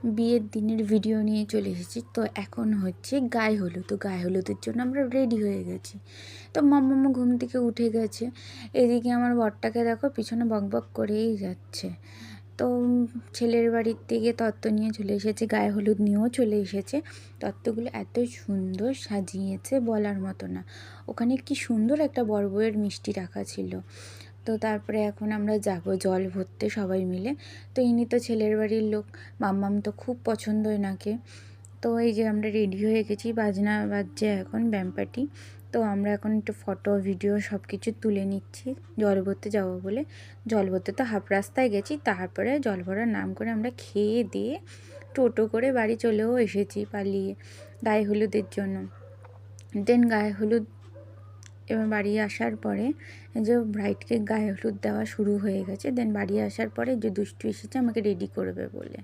বিয়ের দিনের ভিডিও নিয়ে চলে এসেছি। তো এখন হচ্ছে গায়ে হলুদ। তো গায়ে হলুদের জন্য আমরা রেডি হয়ে গেছি। তো মাম্মাম্মা ঘুম থেকে উঠে গেছে। এদিকে আমার বরটাকে দেখো পিছনে বকবক করেই যাচ্ছে। তো ছেলের বাড়ির থেকে তত্ত্ব নিয়ে চলে এসেছে, গায়ে হলুদ নিয়েও চলে এসেছে। তত্ত্বগুলো এত সুন্দর সাজিয়েছে বলার মতো না। ওখানে কি সুন্দর একটা বর বউয়ের মিষ্টি রাখা ছিল। তো তারপরে এখন আমরা যাব জল ভরতে সবাই মিলে। তো ইনি তো ছেলের বাড়ির লোক, মাম্মাম তো খুব পছন্দ এনাকে। তো এই যে আমরা রেডি হয়ে গেছি, বাজনা বাজছে এখন ব্যামপার্টি। তো আমরা এখন একটু ফটো ভিডিও সব কিছু তুলে নিচ্ছি জল ভরতে যাবো বলে। জল ভরতে তো হাফ রাস্তায় গেছি, তারপরে জল ভরার নাম করে আমরা খেয়ে দিয়ে টোটো করে বাড়ি চলেও এসেছি পালিয়ে গায়ে হলুদের জন্য। দেন গায়ে হলুদ এবার বাড়ি আসার পরে যে ব্রাইডকে গায়ে হলুদ দেওয়া শুরু হয়ে গেছে। দেন বাড়ি আসার পরে যে দুষ্টু এসেছে আমাকে রেডি করবে বলে।